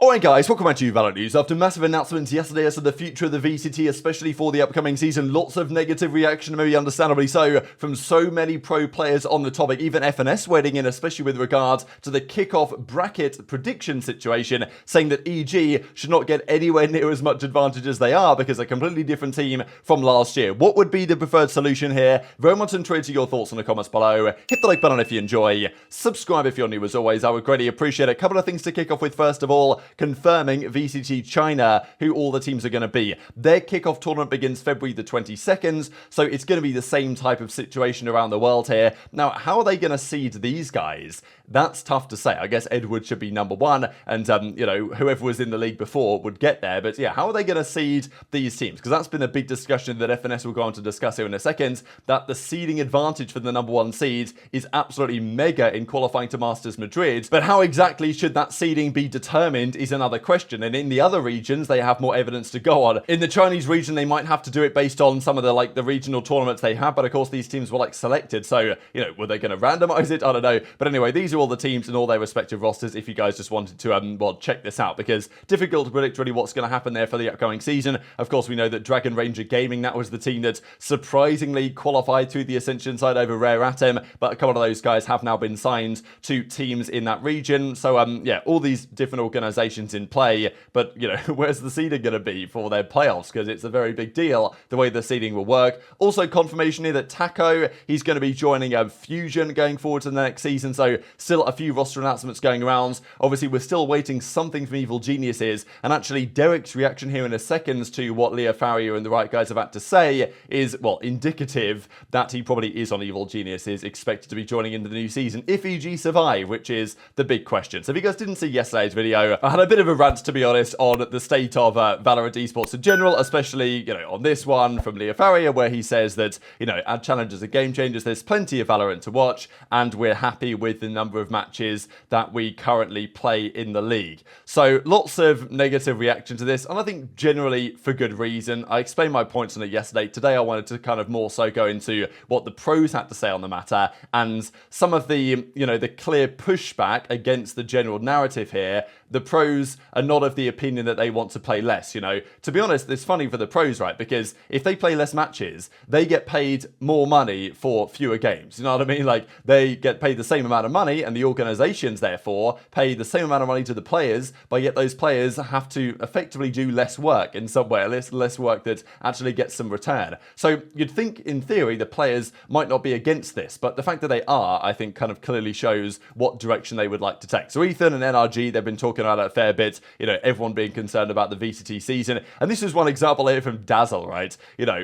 Alright guys, welcome back to VALORANT News. After massive announcements yesterday as to the future of the VCT, especially for the upcoming season, lots of negative reaction, maybe understandably so, from so many pro players on the topic, even FNS weighing in, especially with regard to the kickoff bracket prediction situation, saying that EG should not get anywhere near as much advantage as they are because they're a completely different team from last year. What would be the preferred solution here? Very much intrigued to your thoughts in the comments below. Hit the like button if you enjoy. Subscribe if you're new as always, I would greatly appreciate it. A couple of things to kick off with first of all. Confirming VCT China, who all the teams are going to be. Their kickoff tournament begins February the 22nd, so it's going to be the same type of situation around the world here. Now, how are they going to seed these guys? That's tough to say. I guess Edward should be number one, and, whoever was in the league before would get there. But yeah, how are they going to seed these teams? Because that's been a big discussion that FNS will go on to discuss here in a second, that the seeding advantage for the number one seed is absolutely mega in qualifying to Masters Madrid. But how exactly should that seeding be determined is another question. And in the other regions, they have more evidence to go on. In the Chinese region, they might have to do it based on some of the regional tournaments they have. But of course, these teams were selected. So, were they going to randomize it? I don't know. But anyway, these are all the teams and all their respective rosters if you guys just wanted to, check this out, because difficult to predict really what's going to happen there for the upcoming season. Of course, we know that Dragon Ranger Gaming, that was the team that surprisingly qualified through the Ascension side over Rare Atom, but a couple of those guys have now been signed to teams in that region. So, all these different organizations in play, but, where's the seeding going to be for their playoffs? Because it's a very big deal, the way the seeding will work. Also, confirmation here that Taco, he's going to be joining Fusion going forward to the next season, so still a few roster announcements going around. Obviously, we're still waiting something from Evil Geniuses, and actually Derek's reaction here in a second to what Leo Farrier and the right guys have had to say is, indicative that he probably is on Evil Geniuses, expected to be joining in the new season if EG survive, which is the big question. So if you guys didn't see yesterday's video, I had a bit of a rant, to be honest, on the state of Valorant esports in general, especially, on this one from Leo Farrier, where he says that, ad challenges are game changers, there's plenty of Valorant to watch, and we're happy with the number of matches that we currently play in the league. So lots of negative reaction to this, and I think generally for good reason. I explained my points on it yesterday. Today I wanted to kind of more so go into what the pros had to say on the matter, and some of the, the clear pushback against the general narrative here. The pros are not of the opinion that they want to play less, To be honest, it's funny for the pros, right? Because if they play less matches, they get paid more money for fewer games. You know what I mean? They get paid the same amount of money, and the organizations, therefore, pay the same amount of money to the players, but yet those players have to effectively do less work in some way, less work that actually gets some return. So you'd think, in theory, the players might not be against this, but the fact that they are, I think, kind of clearly shows what direction they would like to take. So Ethan and NRG, they've been talking about it a fair bit, everyone being concerned about the VCT season. And this is one example here from Dazzle, right?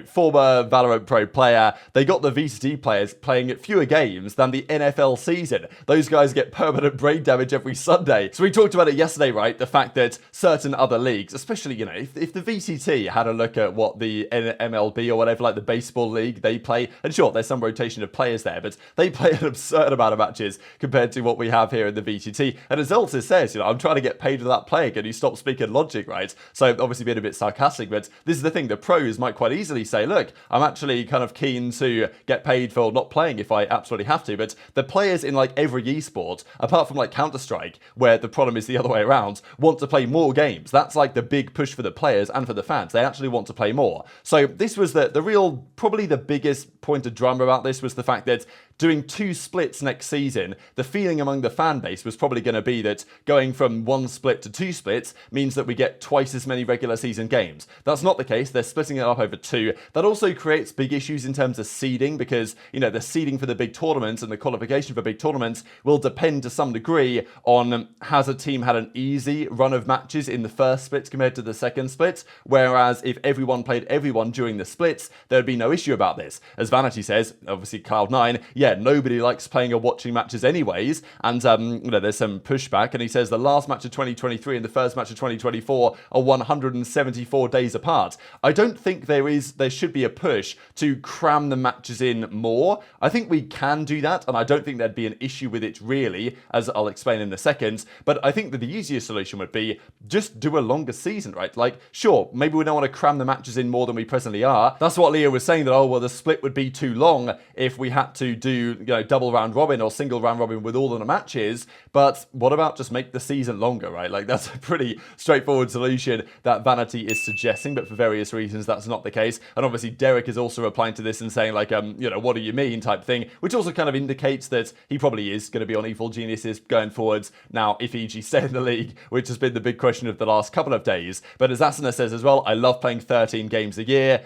Former Valorant Pro player, they got the VCT players playing fewer games than the NFL season. Those guys get permanent brain damage every Sunday. So we talked about it yesterday, right? The fact that certain other leagues, especially, if the VCT had a look at what the MLB or whatever, the baseball league, they play, and sure, there's some rotation of players there, but they play an absurd amount of matches compared to what we have here in the VCT. And as Zelta says, I'm trying to get paid for that play, and you stop speaking logic, right? So obviously being a bit sarcastic, but this is the thing, the pros might quite easily say, look, I'm actually kind of keen to get paid for not playing if I absolutely have to, but the players in every esport, apart from Counter-Strike, where the problem is the other way around, want to play more games. That's the big push for the players and for the fans. They actually want to play more. So this was the real, probably the biggest point of drama about this was the fact that doing 2 splits next season, the feeling among the fan base was probably going to be that going from 1 split to 2 splits means that we get twice as many regular season games. That's not the case. They're splitting it up over 2. That also creates big issues in terms of seeding, because, the seeding for the big tournaments and the qualification for big tournaments will depend to some degree on has a team had an easy run of matches in the first split compared to the second split, whereas if everyone played everyone during the splits, there'd be no issue about this. As Vanity says, obviously Cloud9, nobody likes playing or watching matches anyways, and there's some pushback, and he says the last match of 2023 and the first match of 2024 are 174 days apart. I don't think there should be a push to cram the matches in more. I think we can do that, and I don't think there'd be an issue with it really, as I'll explain in a second, but I think that the easiest solution would be just do a longer season, right? Sure, maybe we don't want to cram the matches in more than we presently are. That's what Leo was saying, that, the split would be too long if we had to do do, double round robin or single round robin with all of the matches, but what about just make the season longer, right? Like, that's a pretty straightforward solution that Vanity is suggesting, but for various reasons that's not the case. And obviously Derek is also replying to this and saying like, what do you mean type thing, which also kind of indicates that he probably is going to be on Evil Geniuses going forwards now if EG stay in the league, which has been the big question of the last couple of days. But as Asuna says as well, I love playing 13 games a year.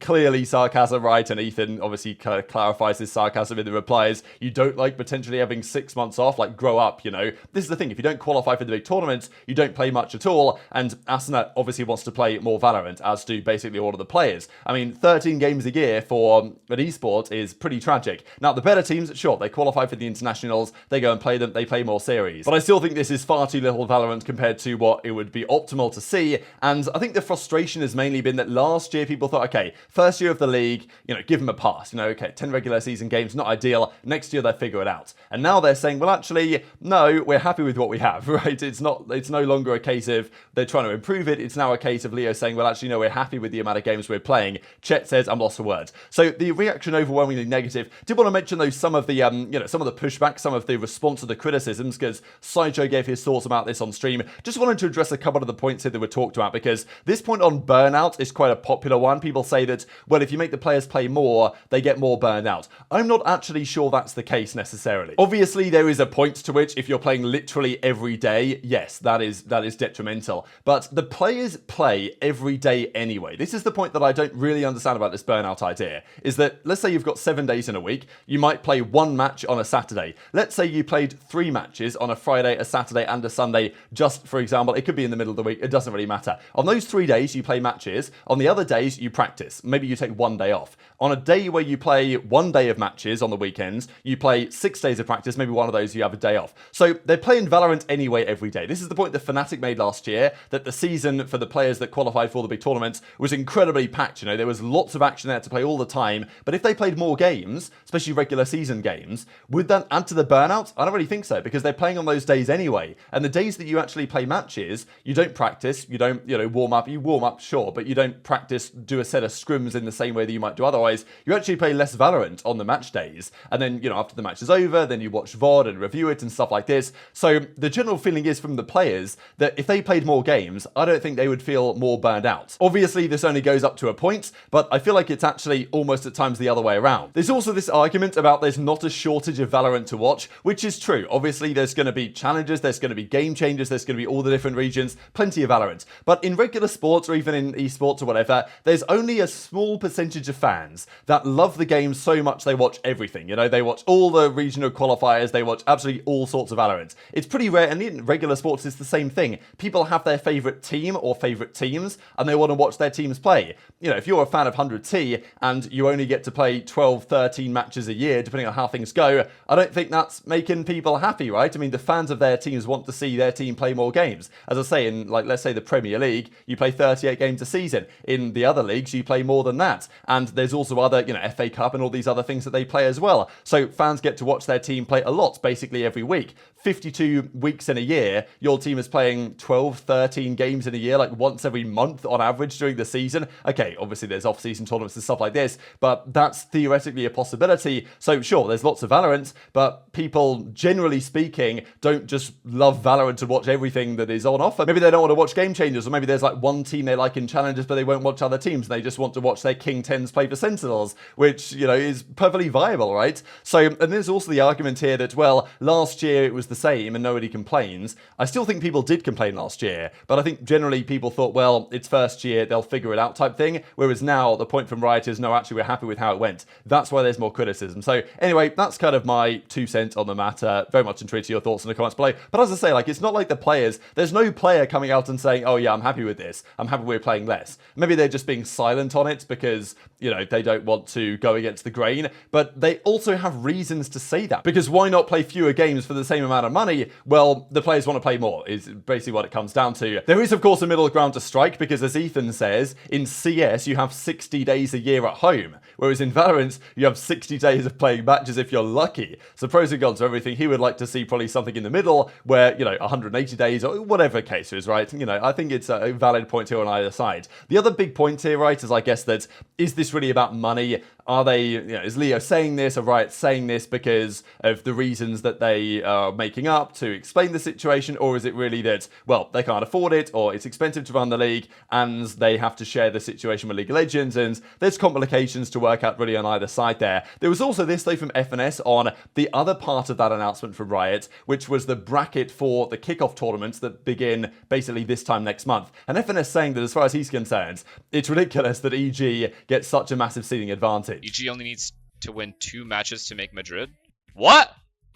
Clearly sarcasm, right? And Ethan obviously kind of clarifies his sarcasm in the replies. You don't like potentially having 6 months off, like grow up, This is the thing, if you don't qualify for the big tournaments, you don't play much at all, and Asuna obviously wants to play more Valorant, as do basically all of the players. I mean, 13 games a year for an esport is pretty tragic. Now, the better teams, sure, they qualify for the internationals, they go and play them, they play more series. But I still think this is far too little Valorant compared to what it would be optimal to see, and I think the frustration has mainly been that last year people thought, okay, first year of the league, give them a pass. Okay, 10 regular season games, not ideal. Next year they'll figure it out. And now they're saying, well, actually, no, we're happy with what we have, right? It's no longer a case of they're trying to improve it. It's now a case of Leo saying, well, actually, no, we're happy with the amount of games we're playing. Chet says, I'm lost for words. So the reaction overwhelmingly negative. Did want to mention though some of the some of the pushback, some of the response to the criticisms, because Sideshow gave his thoughts about this on stream. Just wanted to address a couple of the points here that were talked about, because this point on burnout is quite a popular one. People say that, well, if you make the players play more, they get more burned out. I'm not actually sure that's the case necessarily. Obviously, there is a point to which if you're playing literally every day, yes, that is detrimental. But the players play every day anyway. This is the point that I don't really understand about this burnout idea, is that let's say you've got 7 days in a week, you might play 1 match on a Saturday. Let's say you played 3 matches on a Friday, a Saturday, and a Sunday, just for example. It could be in the middle of the week, it doesn't really matter. On those 3 days, you play matches. On the other days, you practice. Maybe you take 1 day off. On a day where you play 1 day of matches on the weekends, you play 6 days of practice, maybe one of those you have a day off. So they're playing Valorant anyway every day. This is the point that Fnatic made last year, that the season for the players that qualified for the big tournaments was incredibly packed. There was lots of action there to play all the time. But if they played more games, especially regular season games, would that add to the burnout? I don't really think so, because they're playing on those days anyway. And the days that you actually play matches, you don't practice, you don't, warm up. You warm up, sure, but you don't practice, do a set of scrims in the same way that you might do otherwise. You actually play less Valorant on the match days. And then, after the match is over, then you watch VOD and review it and stuff like this. So the general feeling is from the players that if they played more games, I don't think they would feel more burned out. Obviously, this only goes up to a point, but I feel like it's actually almost at times the other way around. There's also this argument about there's not a shortage of Valorant to watch, which is true. Obviously, there's going to be challenges, there's going to be game changers, there's going to be all the different regions, plenty of Valorant. But in regular sports or even in esports or whatever, there's only a small percentage of fans that love the game so much they watch everything. They watch all the regional qualifiers, they watch absolutely all sorts of Valorant. It's pretty rare, and in regular sports it's the same thing. People have their favorite team or favorite teams, and they want to watch their teams play. If you're a fan of 100T and you only get to play 12, 13 matches a year, depending on how things go, I don't think that's making people happy, right? I mean, the fans of their teams want to see their team play more games. As I say, in, let's say the Premier League, you play 38 games a season. In the other leagues, you play more than that. And there's also other, FA Cup and all these other things that they play as well. So fans get to watch their team play a lot, basically every week. 52 weeks in a year, your team is playing 12, 13 games in a year, like once every month on average during the season. Okay, obviously there's off-season tournaments and stuff like this, but that's theoretically a possibility. So sure, there's lots of Valorant, but people, generally speaking, don't just love Valorant and watch everything that is on offer. Maybe they don't want to watch Game Changers, or maybe there's like one team they like in Challengers, but they won't watch other teams, and they just want to watch their King 10s play for Sentinels, which, is perfectly viable, right? So, and there's also the argument here that, well, last year it was the same and nobody complains. I still think people did complain last year, but I think generally people thought, well, it's first year, they'll figure it out type thing, whereas now the point from Riot is, no, actually we're happy with how it went. That's why there's more criticism. So anyway, that's kind of my 2 cents on the matter. Very much intrigued to your thoughts in the comments below. But as I say, it's not like the players, there's no player coming out and saying, oh yeah, I'm happy with this, I'm happy we're playing less. Maybe they're just being silent on it because, they don't want to go against the grain, but they also have reasons to say that, because why not play fewer games for the same amount of money? Well, the players want to play more, is basically what it comes down to. There is, of course, a middle ground to strike, because as Ethan says, in CS, you have 60 days a year at home, whereas in Valorant, you have 60 days of playing matches if you're lucky. So pros and cons of everything. He would like to see probably something in the middle where, 180 days or whatever the case is, right? I think it's a valid point here on either side. The other big point here, right, is I guess that, is this really about money? are they, is Leo saying this or Riot saying this because of the reasons that they are making up to explain the situation, or is it really that, well, they can't afford it, or it's expensive to run the league and they have to share the situation with League of Legends, and there's complications to work out really on either side there. There was also this though from FNS on the other part of that announcement from Riot, which was the bracket for the kickoff tournaments that begin basically this time next month. And FNS saying that as far as he's concerned, it's ridiculous that EG gets such a massive seeding advantage. EG only needs to win 2 matches to make Madrid. What?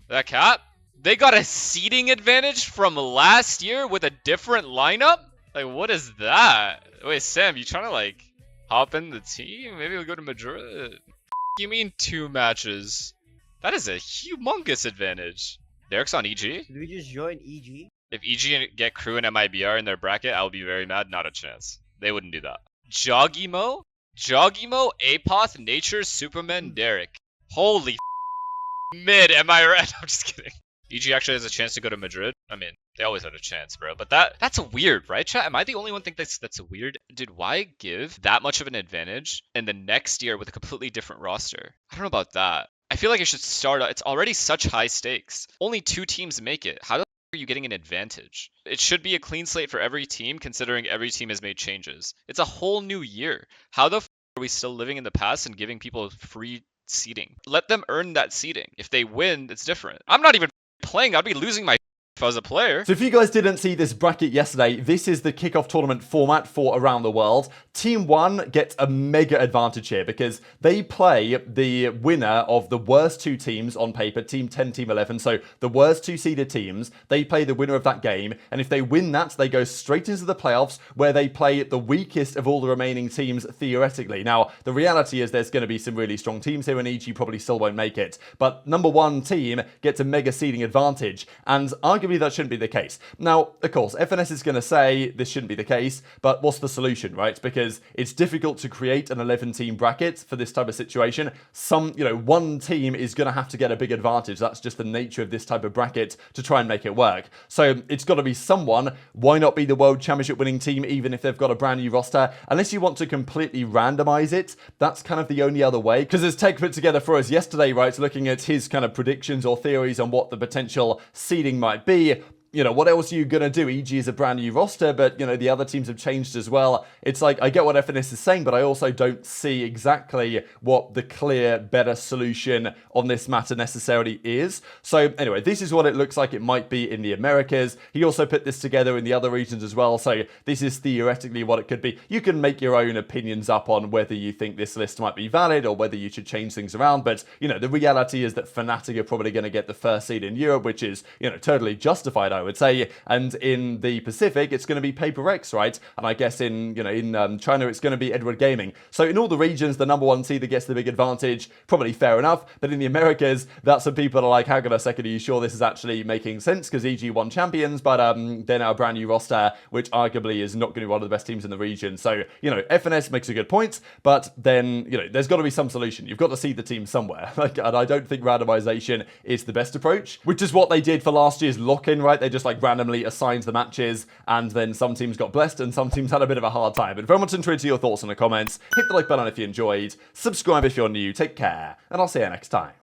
That cap? They got a seeding advantage from last year with a different lineup? Like, what is that? Wait, Sam, you trying to, like, hop in the team? Maybe we'll go to Madrid? You mean 2 matches? That is a humongous advantage. Derek's on EG? Should we just join EG? If EG get Crew and MIBR in their bracket, I'll be very mad. Not a chance. They wouldn't do that. Joggimo? Joggimo, Apoth, Nature, Superman, Derek. Holy mid, am I right? I'm just kidding. EG actually has a chance to go to Madrid. I mean, they always had a chance, bro. But that's weird, right, chat? Am I the only one think that's weird? Dude, why give that much of an advantage in the next year with a completely different roster? I don't know about that. I feel like it should start. It's already such high stakes. Only 2 teams make it. How the are you getting an advantage? It should be a clean slate for every team, considering every team has made changes. It's a whole new year. How the are we still living in the past and giving people free seeding? Let them earn that seeding. If they win, it's different. I'm not even playing. I'd be losing my as a player. So if you guys didn't see this bracket yesterday, this is the kickoff tournament format for around the world. Team 1 gets a mega advantage here because they play the winner of the worst 2 teams on paper, Team 10, Team 11. So the worst 2 seeded teams, they play the winner of that game. And if they win that, they go straight into the playoffs where they play the weakest of all the remaining teams theoretically. Now, the reality is there's going to be some really strong teams here and EG probably still won't make it. But number 1 team gets a mega seeding advantage. And arguably that shouldn't be the case. Now, of course, FNS is going to say this shouldn't be the case, but what's the solution, right? Because it's difficult to create an 11-team bracket for this type of situation. One team is going to have to get a big advantage. That's just the nature of this type of bracket to try and make it work. So it's got to be someone. Why not be the World Championship winning team, even if they've got a brand new roster? Unless you want to completely randomize it, that's kind of the only other way. Because as Tech put together for us yesterday, right, looking at his kind of predictions or theories on what the potential seeding might be, what else are you going to do? EG is a brand new roster, but, the other teams have changed as well. It's like, I get what FNS is saying, but I also don't see exactly what the clear, better solution on this matter necessarily is. So anyway, this is what it looks like it might be in the Americas. He also put this together in the other regions as well. So this is theoretically what it could be. You can make your own opinions up on whether you think this list might be valid or whether you should change things around. But, the reality is that Fnatic are probably going to get the first seed in Europe, which is, totally justified, I would say. And in the Pacific, it's going to be Paper Rex, right? And I guess in China, it's going to be Edward Gaming. So in all the regions, the number 1 seed that gets the big advantage, probably fair enough. But in the Americas, that's when people are like, hang on a second, are you sure this is actually making sense? Because EG won champions, but they're now a brand new roster, which arguably is not going to be one of the best teams in the region. So, FNS makes a good point, but then, there's got to be some solution. You've got to seed the team somewhere. And I don't think randomization is the best approach, which is what they did for last year's lock-in, right? They just randomly assigned the matches, and then some teams got blessed and some teams had a bit of a hard time. But very much intrigued to your thoughts in the comments. Hit the like button if you enjoyed, subscribe if you're new, take care, and I'll see you next time.